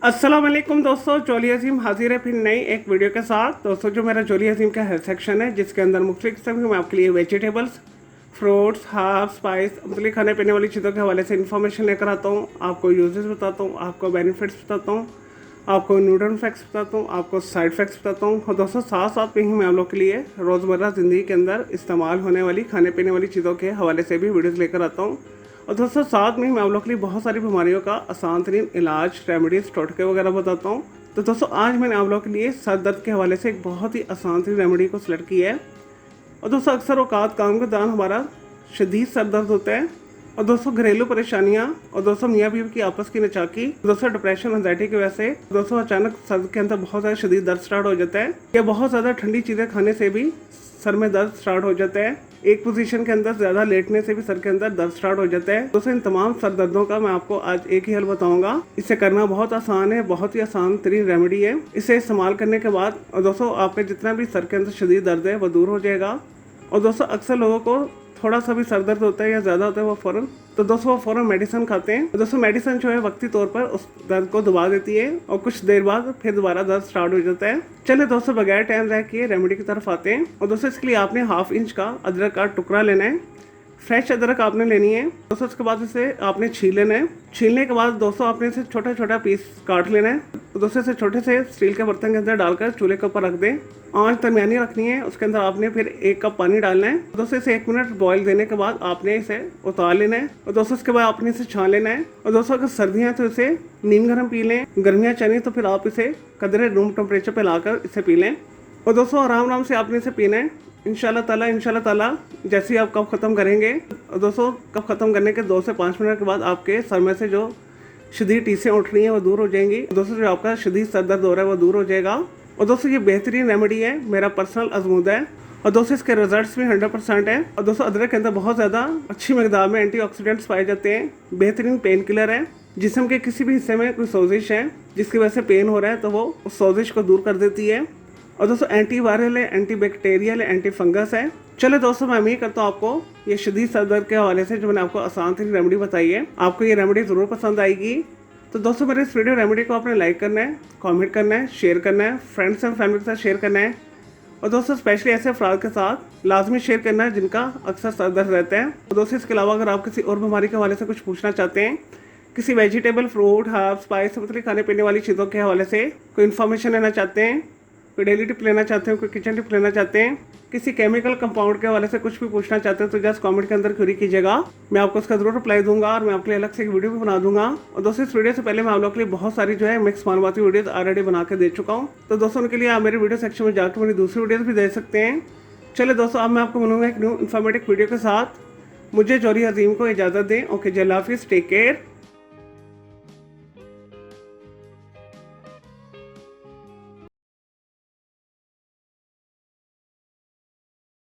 अस्सलाम वालेकुम दोस्तों, जोली अजीम हाजिर है फिर नई एक वीडियो के साथ। दोस्तों जो मेरा जोली अजीम का हेल्थ सेक्शन है जिसके अंदर मुख्तलिफ किस्म के मैं आपके लिए वेजिटेबल्स, फ्रूट्स, हर्ब, स्पाइस, मतलब खाने पीने वाली चीज़ों के हवाले से इन्फॉर्मेशन लेकर आता हूँ। आपको यूजेस बताता हूँ, आपको बेनिफिट्स बताता हूँ, आपको न्यूट्रन फैक्ट्स बताता हूँ, आपको साइड फैक्ट्स बताता हूँ। और दोस्तों साथ साथ में ही मैं आप लोग के लिए रोज़मर्रा ज़िंदगी के अंदर इस्तेमाल होने वाली खाने पीने वाली चीज़ों के हवाले से भी वीडियोज़ लेकर आता हूँ। और दोस्तों साथ में मैं आप लोग के लिए बहुत सारी बीमारियों का आसान तरीन इलाज, रेमेडीज़, टोटके वगैरह बताता हूँ। तो दोस्तों आज मैंने आप लोग के लिए सर दर्द के हवाले से एक बहुत ही आसान तरीन रेमेडी को सिलेक्ट किया है। और दोस्तों अक्सर औकात काम के दौरान हमारा शदीद सर दर्द होता है। और दोस्तों घरेलू परेशानियाँ और दोस्तों मियाँ बीवी की आपस की नचाकी, दोस्तों डिप्रेशन, एंजाइटी की वजह से दोस्तों अचानक सर के अंदर बहुत ज़्यादा शदीद दर्द स्टार्ट हो जाता है, या बहुत ज़्यादा ठंडी चीज़ें खाने से भी सर में दर्द स्टार्ट हो जाता है। एक पोजीशन के अंदर ज़्यादा लेटने से भी सर के अंदर दर्द स्टार्ट हो जाता है। दोस्तों इन तमाम सर दर्दों का मैं आपको आज एक ही हल बताऊंगा। इसे करना बहुत आसान है, बहुत ही आसान तरीन रेमेडी है। इसे इस्तेमाल करने के बाद और दोस्तों आपका जितना भी सर के अंदर शदीद दर्द है वो दूर हो जाएगा। और दोस्तों अक्सर लोगों को थोड़ा सा भी सर दर्द होता है या ज़्यादा होता है वो फ़ौरन मेडिसिन खाते हैं। दोस्तों मेडिसिन जो है वक्ती तौर पर उस दर्द को दबा देती है और कुछ देर बाद फिर दोबारा दर्द स्टार्ट हो जाता है। चलिए दोस्तों बगैर टाइम ज़ाया किए रेमेडी की तरफ आते हैं। और दोस्तों इसके लिए आपने हाफ इंच का अदरक का टुकड़ा लेना है। फ्रेश अदरक आपने लेनी है दोस्तों। उसके बाद इसे आपने छील लेना है। छीलने के बाद दोस्तों आपने इसे छोटा छोटा पीस काट लेना है। तो दोस्तों इसे छोटे से स्टील के बर्तन के अंदर डालकर चूल्हे के ऊपर रख दें। आंच दरमियानी रखनी है। उसके अंदर आपने फिर 1 कप पानी डालना है। दोस्तों इसे 1 मिनट बॉईल देने के बाद आपने इसे उतार लेना है। और दोस्तों उसके बाद आपने इसे छान लेना है। और दोस्तों अगर सर्दियाँ हैं तो इसे नीम गर्म पी लें, गर्मियाँ चाहिए तो फिर आप इसे कदरे रूम टेम्परेचर पर लाकर इसे पी लें। और दोस्तों आराम आराम से आपने इसे पीना है। इंशाल्लाह ताला जैसे ही आप कप ख़त्म करेंगे, दोस्तों कप ख़त्म करने के 2 से 5 मिनट के बाद आपके सर में से जो शदीद टीसें उठ रही हैं वो दूर हो जाएंगी। दोस्तों जो आपका शदीद सर दर्द हो रहा है वो दूर हो जाएगा। और दोस्तों ये बेहतरीन रेमेडी है, मेरा पर्सनल आजमूदा है। और दोस्तों इसके रिजल्ट्स भी 100% है। और दोस्तों अदरक के अंदर बहुत ज़्यादा अच्छी मकदार में एंटीऑक्सीडेंट्स पाए जाते हैं। बेहतरीन पेन किलर है। जिस्म के किसी भी हिस्से में कोई सोजिश है जिसकी वजह से पेन हो रहा है तो वो उस सोजिश को दूर कर देती है। और दोस्तों एंटी वायरल है, एंटी बैक्टीरियल है, एंटी फंगस है। चलो दोस्तों मैं उम्मीद करता हूँ आपको ये शदीद सर दर्द के हवाले से जो मैंने आपको आसान तरीन रेमेडी बताई है, आपको ये रेमेडी ज़रूर पसंद आएगी। तो दोस्तों मेरे इस वीडियो रेमेडी को आपने लाइक करना है, कमेंट करना है, शेयर करना है, फ्रेंड्स एंड फैमिली के साथ शेयर करना है। और दोस्तों स्पेशली ऐसे अफराद के साथ लाजमी शेयर करना है जिनका अक्सर सर दर्द रहता है। और दोस्तों इसके अलावा अगर आप किसी और बीमारी के हवाले से कुछ पूछना चाहते हैं, किसी वेजिटेबल, फ्रूट, हर्ब, स्पाइस, मतलब खाने पीने वाली चीज़ों के हवाले से कोई इन्फॉर्मेशन लेना चाहते हैं, कोई डेली टिप लेना चाहते हैं, कोई किचन टिप लेना चाहते हैं, किसी केमिकल कंपाउंड के हवाले से कुछ भी पूछना चाहते हैं तो जस्ट कमेंट के अंदर क्वेरी कीजिएगा। मैं आपको उसका जरूर रिप्लाई दूंगा और मैं आपके लिए अलग से एक वीडियो भी बना दूंगा। और दोस्तों इस वीडियो से पहले मैं आप लोगों के लिए बहुत सारी जो है मिक्स मालूमाती वीडियोस ऑलरेडी बना के दे चुका हूँ। तो दोस्तों उनके लिए आप मेरे वीडियो सेक्शन में जाकर मेरी दूसरी वीडियोस भी दे सकते हैं। चलिए दोस्तों अब मैं आपको मिलूंगा एक न्यू इन्फॉर्मेटिव वीडियो के साथ। मुझे जोली अजीम को इजाज़त दें। ओके, जय हाफिज़, टेक केयर।